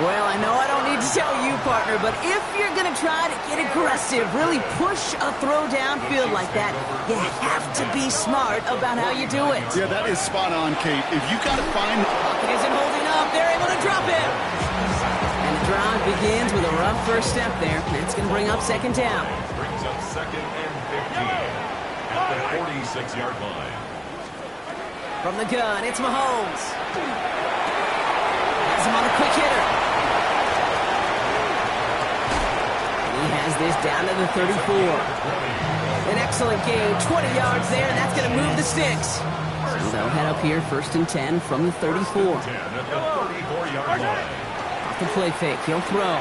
Well, I know I don't need to tell you, partner, but if you're going to try to get aggressive, really push a throw downfield like that, you have to be smart about how you do it. Yeah, that is spot on, Kate. If you got to find... Pocket isn't holding up. They're able to drop him. And the drive begins with a rough first step there. That's going to bring up second down. Brings up 2nd and 15 at the 46-yard line. From the gun, it's Mahomes. Has him on a quick hitter. He has this down to the 34. An excellent gain, 20 yards there, and that's going to move the sticks. So they'll head up here, 1st and 10 from the 34. 10 at the 34-yard line. Off the play fake, he'll throw.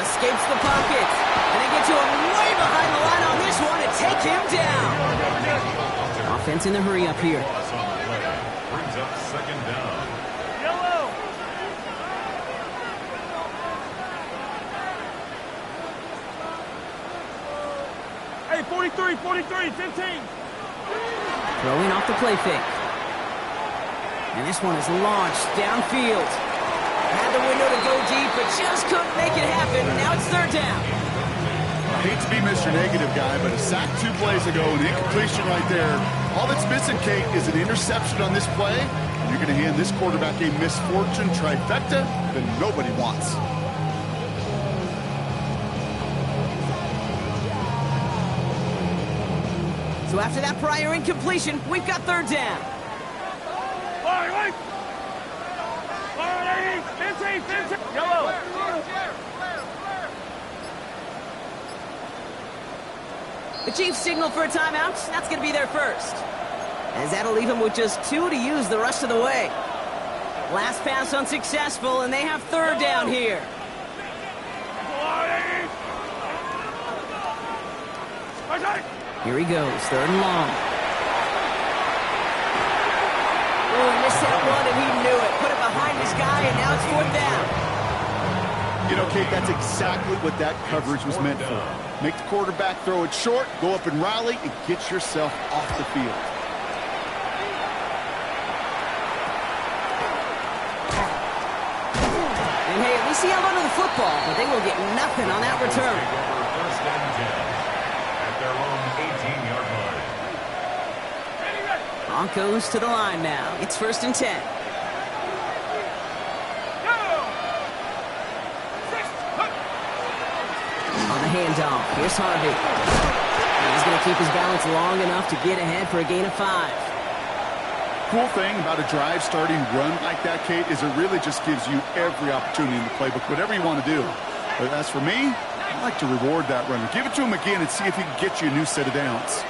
Escapes the pocket, and they get to him way behind the line on this one and take him down. Offense in the hurry up here. Brings up 2nd down. Yellow. Hey, 43, 15. Throwing off the play fake. And this one is launched downfield. Had the window to go deep, but just couldn't make it happen. Now it's third down. I hate to be Mr. Negative guy, but a sack 2 plays ago, an incompletion right there. All that's missing, Kate, is an interception on this play. And you're going to hand this quarterback a misfortune trifecta that nobody wants. So after that prior incompletion, we've got third down. Wait. Yellow. The Chiefs signal for a timeout. That's going to be their first. As that'll leave them with just 2 to use the rest of the way. Last pass unsuccessful, and they have third down here. Here he goes, third and long. Oh, he missed that one, and he knew it. Put it behind his guy, and now it's fourth down. You know, Kate, that's exactly what that coverage was meant for. Make the quarterback throw it short, go up and rally, and get yourself off the field. And hey, at least he held onto the football, but they will get nothing on that return. First and 10 at their own 18-yard line. Broncos to the line now. It's first and 10. On the handoff, here's Harvey. He's going to keep his balance long enough to get ahead for a gain of 5. Cool thing about a drive starting run like that, Kate, is it really just gives you every opportunity in the playbook, whatever you want to do. But as for me, I like to reward that runner. Give it to him again and see if he can get you a new set of downs.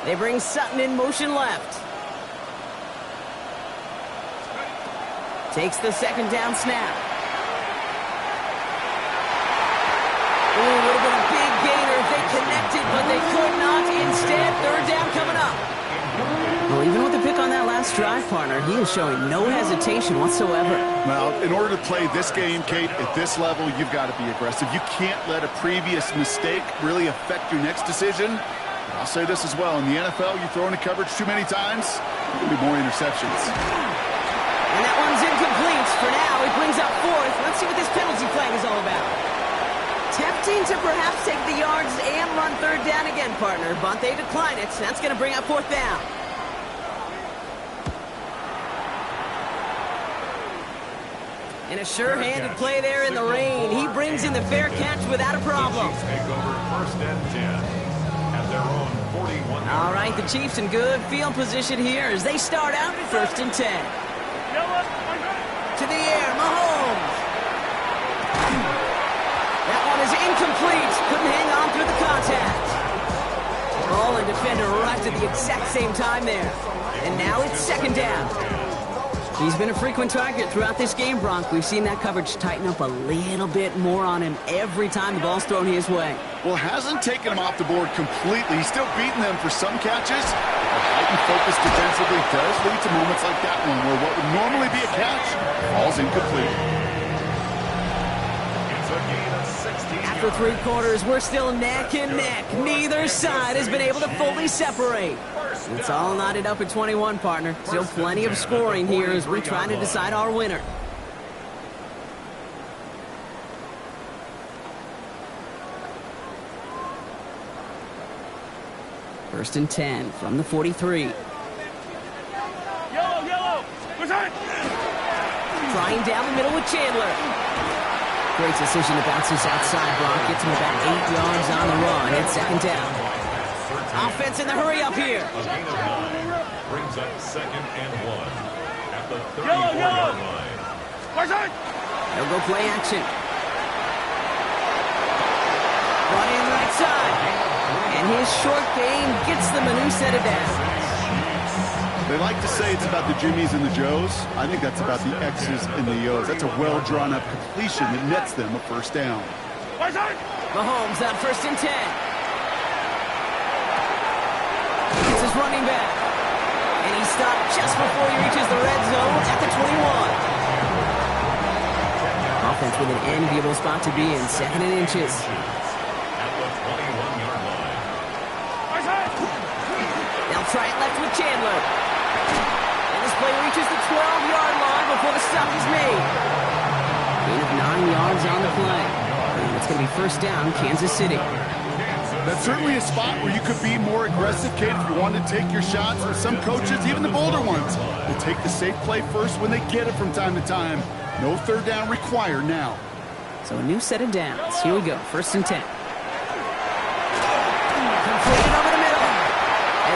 They bring Sutton in motion left. Takes the second down snap. Ooh, would have been a big gainer if they connected, but they could not. Instead, third down coming up. Well, even with the pick on that last drive, partner, he is showing no hesitation whatsoever. Well, in order to play this game, Kate, at this level, you've got to be aggressive. You can't let a previous mistake really affect your next decision. I'll say this as well. In the NFL, you throw into coverage too many times, there'll be more interceptions. And that one's incomplete. For now, he brings up fourth. Let's see what this penalty flag is all about. Tempting to perhaps take the yards and run third down again, partner, but they decline it. That's going to bring up fourth down. And a sure-handed play there in the rain. He brings in the fair catch without a problem. The Chiefs take over first and 10 at their own 41. All right, the Chiefs in good field position here as they start out first and 10. To the air, Mahomes. That one is incomplete. Couldn't hang on through the contact. Ball and defender arrived at the exact same time there. And now it's second down. He's been a frequent target throughout this game, Bronk. We've seen that coverage tighten up a little bit more on him every time the ball's thrown his way. Well, hasn't taken him off the board completely. He's still beating them for some catches. But heightened focus defensively does lead to moments like that one where what would normally be a catch falls incomplete. It's a gain of 16 After 3 quarters, we're still neck and neck. Neither side has been able to fully separate. It's all knotted up at 21, partner. Still plenty of scoring here as we try to decide our winner. First and 10 from the 43. Yellow. What's that? Flying down the middle with Chandler. Great decision to bounce this outside block. Gets him about 8 yards on the run. It's second down. Offense in the hurry up here. A gain of 9 brings up second and 1 at the 34-yard line. What's that? They'll go play action. Brought in right side. And his short game gets them a new set of downs. They like to say it's about the Jimmies and the Joes. I think that's about the X's and the O's. That's a well-drawn-up completion that nets them a first down. What's that? Mahomes on first and 10. It's his running back. And he stopped just before he reaches the red zone at the 21. Offense with an enviable spot to be in, 2nd and inches. At the 21-yard line. What's that? They'll try it left with Chandler. play reaches the 12-yard line before the stop is made. Gain of 9 yards on the play. And it's going to be first down, Kansas City. That's certainly a spot where you could be more aggressive, Kate, if you wanted to take your shots. With some coaches, even the bolder ones, will take the safe play first when they get it from time to time. No third down required now. So a new set of downs. Here we go, first and 10. Completed over the middle.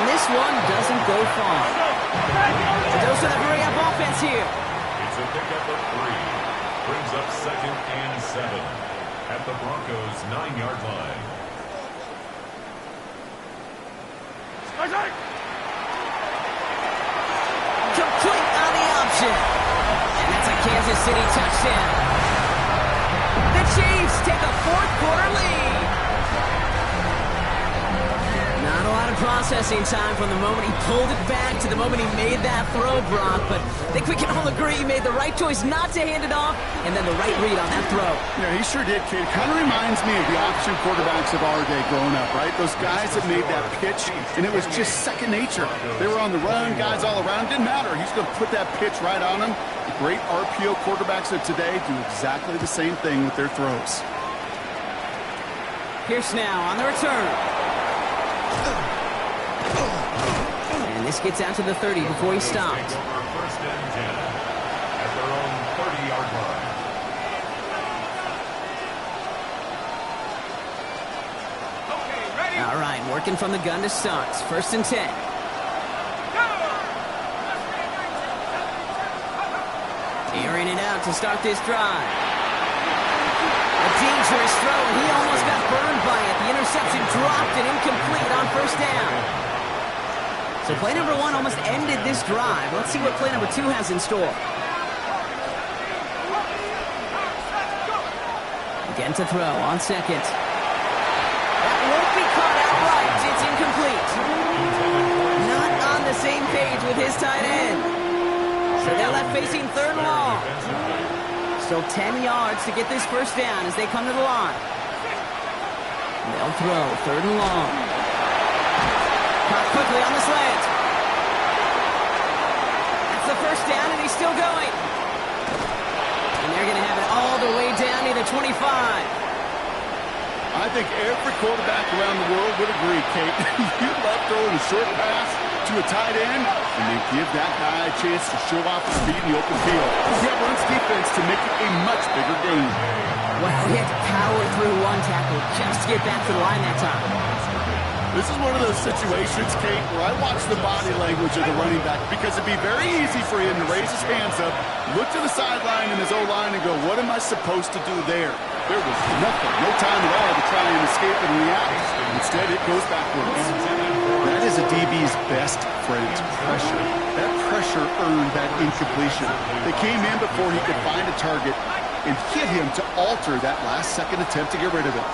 And this one doesn't go far. The Bills with a hurry-up offense here. It's a pickup of 3. Brings up second and 7 at the Broncos' 9-yard line. Complete on the option. And that's a Kansas City touchdown. The Chiefs take a fourth-quarter lead. Not a lot of processing time from the moment he pulled it back to the moment he made that throw, Brock. But I think we can all agree he made the right choice not to hand it off, and then the right read on that throw. Yeah, he sure did, Kate. Kind of reminds me of the option quarterbacks of our day growing up, right? Those guys that made that pitch, and it was just second nature. They were on the run, guys all around. Didn't matter. He's going to put that pitch right on them. The great RPO quarterbacks of today do exactly the same thing with their throws. Pierce now on the return. And this gets out to the 30 before he stopped. First and 10 at their own 30-yard line. All right, working from the gun to start. First and 10. Airing it out to start this drive. A dangerous throw, and he almost got burned by it. The interception dropped and incomplete on first down. So play number 1 almost ended this drive. Let's see what play number 2 has in store. Again to throw on second. That won't be caught outright. It's incomplete. Not on the same page with his tight end. So they're left facing third and long. Still 10 yards to get this first down as they come to the line. They'll throw third and long. Caught quickly on the slant. That's the first down, and he's still going. And they're going to have it all the way down to the 25. I think every quarterback around the world would agree, Kate. You love throwing a short pass to a tight end, and then give that guy a chance to show off his speed in the open field. That runs defense to make it a much bigger game. Well, he had to power through one tackle just to get back to the line that time. This is one of those situations, Kate, where I watch the body language of the running back because it'd be very easy for him to raise his hands up, look to the sideline in his O-line and go, what am I supposed to do there? There was nothing, no time at all to try and escape and react. Instead, it goes backwards. That is a DB's best friend, pressure. That pressure earned that incompletion. They came in before he could find a target and hit him to alter that last-second attempt to get rid of it.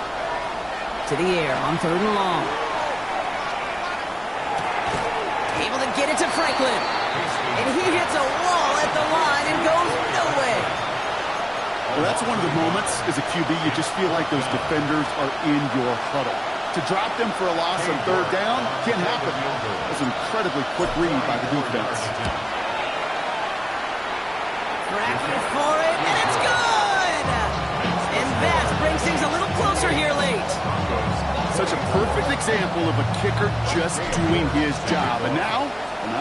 To the air on third and long. Able to get it to Franklin. And he hits a wall at the line and goes nowhere. Well, that's one of the moments as a QB you just feel like those defenders are in your huddle. To drop them for a loss on third down can't happen. That's an incredibly quick read by the defense. Bracket for it, and it's good! And that brings things a little closer here late. Such a perfect example of a kicker just doing his job. And now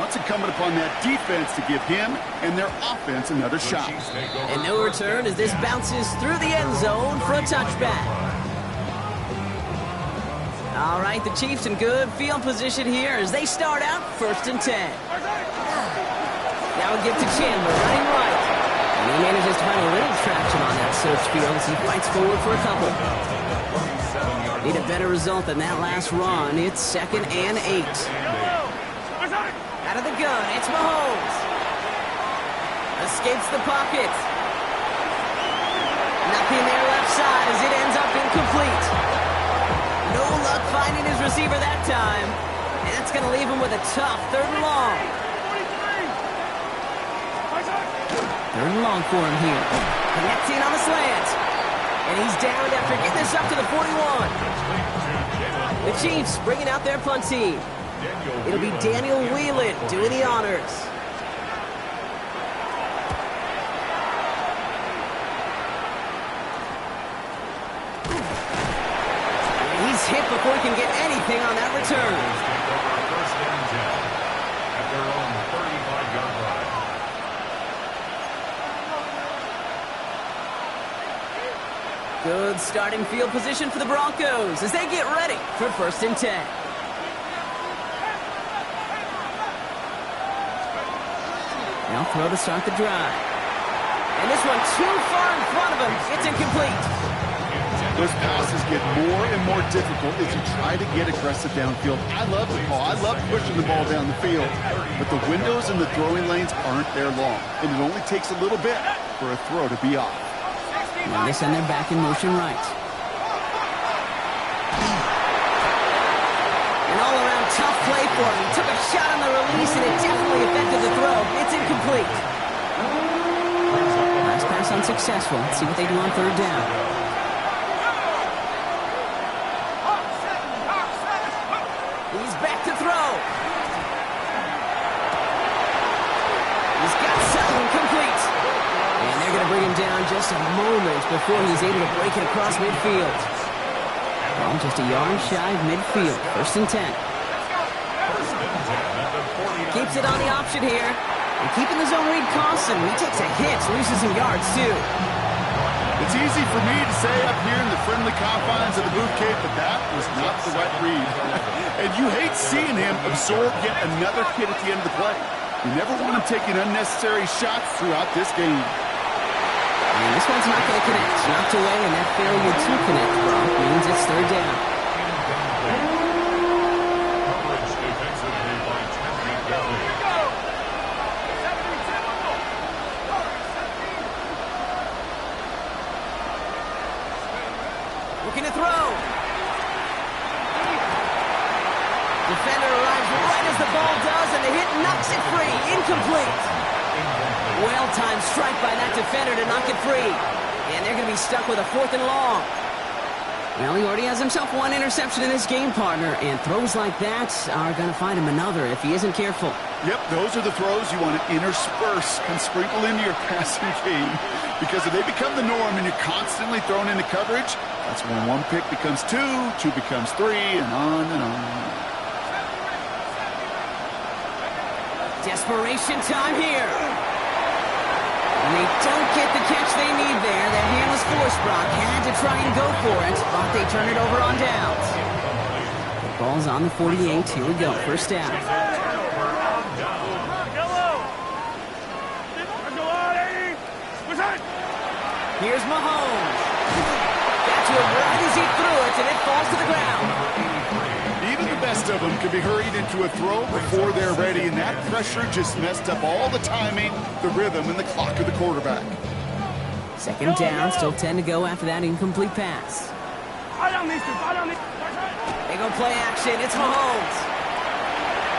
it's incumbent upon that defense to give him and their offense another shot. And no return as this bounces through the end zone for a touchback. All right, the Chiefs in good field position here as they start out first and 10. Now we get to Chandler running right. And he manages to find a little traction on that search field as he fights forward for a couple. Need a better result than that last run. It's second and 8. Out of the gun, it's Mahomes. Escapes the pocket. Nothing there left side as it ends up incomplete. No luck finding his receiver that time. And that's going to leave him with a tough third and long. Third and long for him here. Connecting on the slant. And he's down after getting this up to the 41. The Chiefs bringing out their punt team. It'll be Daniel Whelan doing the honors. He's hit before he can get anything on that return. First and 10 at their own 35-yard line. Good starting field position for the Broncos as they get ready for first and 10. Now throw to start the drive. And this one too far in front of him. It's incomplete. Those passes get more and more difficult as you try to get aggressive downfield. I love the ball. I love pushing the ball down the field. But the windows in the throwing lanes aren't there long. And it only takes a little bit for a throw to be off. And they send their back in motion right. An all-around tough play for him. He took a shot on the release, and it definitely affected the throw. It's incomplete. Last pass unsuccessful. Let's see what they do on third down. He's back to throw. He's got something complete. And they're going to bring him down just a moment before he's able to break it across midfield. Well, just a yard shy of midfield. First and 10. Keeps it on the option here. And keeping the zone read costs him. He takes a hit, loses some yards too. It's easy for me to say up here in the friendly confines of the boot cave, but that was not the right read. And you hate seeing him absorb yet another hit at the end of the play. You never want him taking unnecessary shots throughout this game. And this one's not going to connect. Knocked away, and that failure to connect, Brock, means it's third down. Coverage defensively by Tempe Valley. Looking to throw. Defender arrives right as the ball does, and the hit knocks it free. Incomplete. Well-timed strike by that defender to knock it free. And they're going to be stuck with a fourth and long. Well, he already has himself one interception in this game, partner, and throws like that are going to find him another if he isn't careful. Yep, those are the throws you want to intersperse and sprinkle into your passing game. Because if they become the norm and you're constantly thrown into coverage, that's when one pick becomes two, two becomes three, and on and on. Desperation time here. And they don't get the catch they need there. Their hand was forced, Brock. Had to try and go for it, but they turn it over on downs. The ball's on the 48. Here we go. First down. Here's Mahomes. Got to him right as he threw it, and it falls to the ground. Even the best of them can be hurried into a throw before they're ready, and that pressure just messed up all the timing, the rhythm, and the clock of the quarterback. Second down, still 10 to go after that incomplete pass. They go play action. It's Mahomes.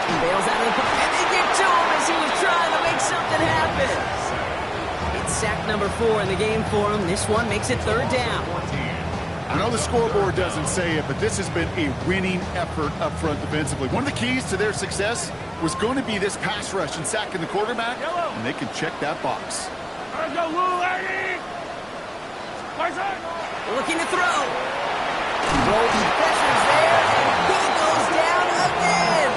He bails out of the pocket, and they get to him as he was trying to make something happen. It's sack number 4 in the game for him. This one makes it third down. I know the scoreboard doesn't say it, but this has been a winning effort up front defensively. One of the keys to their success was going to be this pass rush and sacking the quarterback, and they can check that box. Looking to throw. Pressure's there, and he goes down again.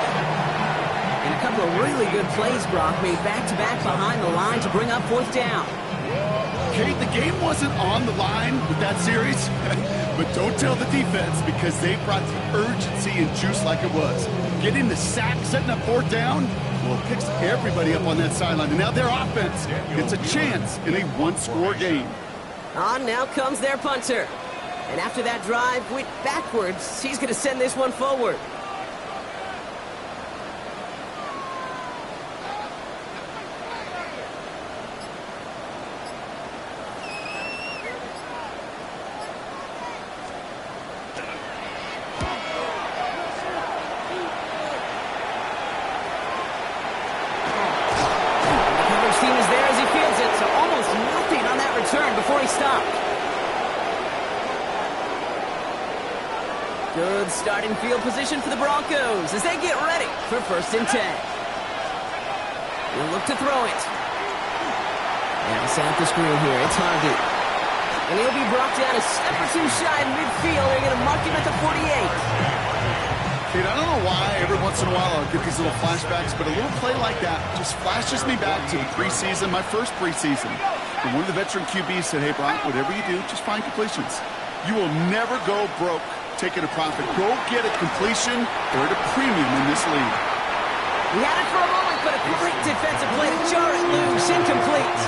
And a couple of really good plays, Brock, made back-to-back behind the line to bring up fourth down. Okay, the game wasn't on the line with that series, but don't tell the defense because they brought the urgency and juice like it was. Getting the sack, setting up fourth down, well, it picks everybody up on that sideline. And now their offense gets a chance in a one-score game. On now comes their punter. And after that drive went backwards, he's going to send this one forward. Before he stopped. Good starting field position for the Broncos as they get ready for first and 10. They'll look to throw it. And set up the screen here. It's Harvey. And he'll be brought down a step or two shy in midfield. They're going to mark him at the 48. Kate, I don't know why every once in a while I'll get these little flashbacks, but a little play like that just flashes me back to the preseason, my first preseason. And one of the veteran QBs said, hey, Brock, whatever you do, just find completions. You will never go broke taking a profit. Go get a completion. They're at a premium in this league. He had it for a moment, but a great defensive play to jar it loose. Incomplete.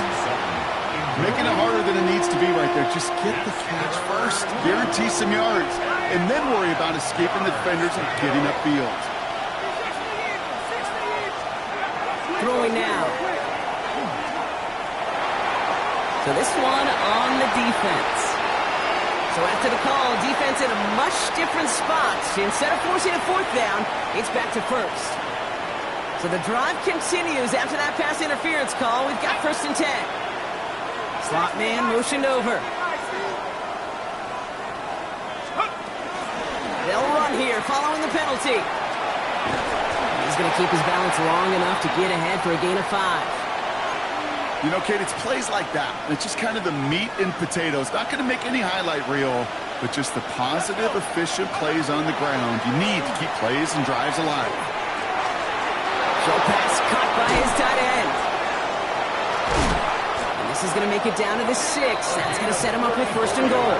Making it harder than it needs to be right there. Just get the catch first. Guarantee some yards. And then worry about escaping the defenders and getting upfield. Throwing now. So this one on the defense. So after the call, defense in a much different spot. Instead of forcing a fourth down, it's back to first. So the drive continues after that pass interference call. We've got 1st and 10. Slot man motioned over. They'll run here following the penalty. He's going to keep his balance long enough to get ahead for a gain of 5. You know, Kate, it's plays like that. It's just kind of the meat and potatoes. Not going to make any highlight reel, but just the positive, efficient plays on the ground. You need to keep plays and drives alive. Short pass caught by his tight end. And this is going to make it down to the 6. That's going to set him up with 1st and goal.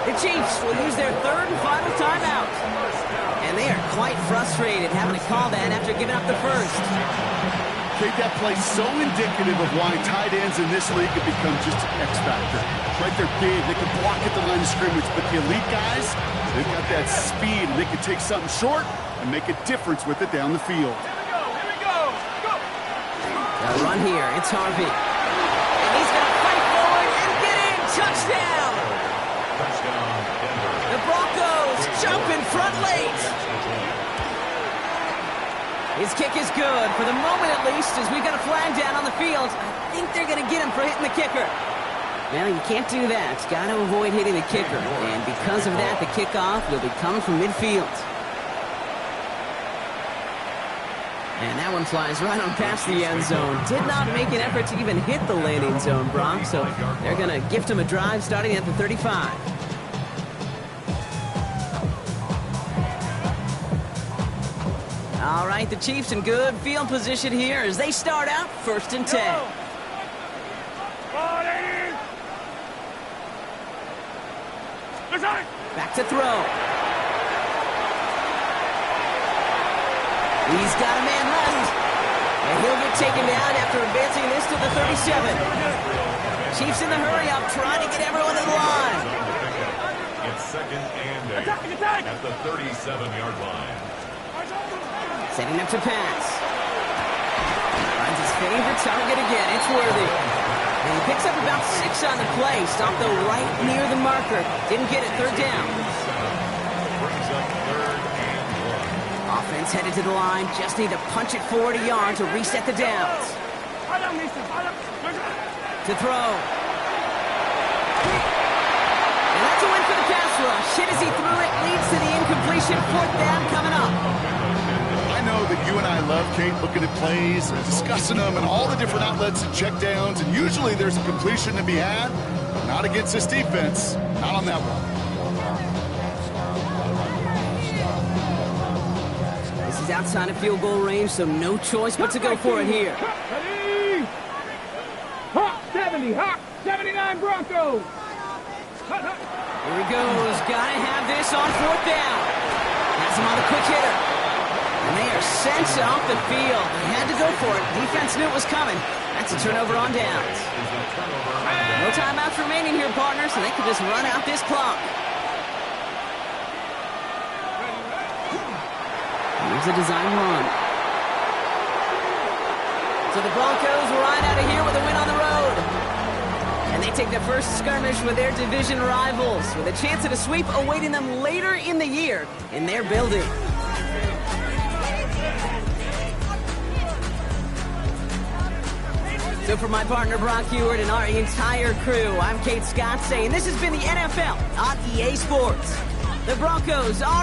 The Chiefs will use their 3rd and final timeout. And they are quite frustrated having to call that after giving up the 1st. Kate, that play so indicative of why tight ends in this league have become just an X factor. Right, they're big, they can block at the line of scrimmage, but the elite guys, they've got that speed, and they can take something short and make a difference with it down the field. A run here, it's Harvey. And he's going to fight forward and get in. Touchdown! The Broncos jump in front late. His kick is good, for the moment at least, as we've got a flag down on the field. I think they're going to get him for hitting the kicker. Well, you can't do that. Got to avoid hitting the kicker. And because of that, the kickoff will be coming from midfield. And that one flies right on past the end zone. Did not make an effort to even hit the landing zone, Brock. So they're going to gift him a drive starting at the 35. All right, the Chiefs in good field position here as they start out 1st and 10. Back to throw. He's got a man left. And he'll get taken down after advancing this to the 37. Chiefs in the hurry up, trying to get everyone to the line. It's 2nd and 8 at the 37-yard line. Setting up to pass. Finds his favorite target again. It's Worthy. And he picks up about 6 on the play. Stopped though right near the marker. Didn't get it. 3rd down. Brings up 3rd and 1. Offense headed to the line. Just need to punch it forward a yard to reset the downs. To throw. And that's a win for the pass rush. Hit as he threw it. Leads to the incompletion. 4th down coming up. I know that you and I love, Kate, looking at plays and discussing them and all the different outlets and checkdowns, and usually there's a completion to be had. Not against this defense. Not on that one. This is outside of field goal range, so no choice but to go for it here. Hawk 70, Hawk 79 Broncos. Here he goes. Gotta have this on 4th down. Has him on the quick hitter. And they are sent off the field. They had to go for it. Defense knew it was coming. That's a turnover on downs. No timeouts remaining here, partners, so they can just run out this clock. Here's a design run. So the Broncos ride out of here with a win on the road. And they take their first skirmish with their division rivals, with a chance at a sweep awaiting them later in the year in their building. So for my partner Brock Heward and our entire crew, I'm Kate Scott saying this has been the NFL on EA Sports. The Broncos are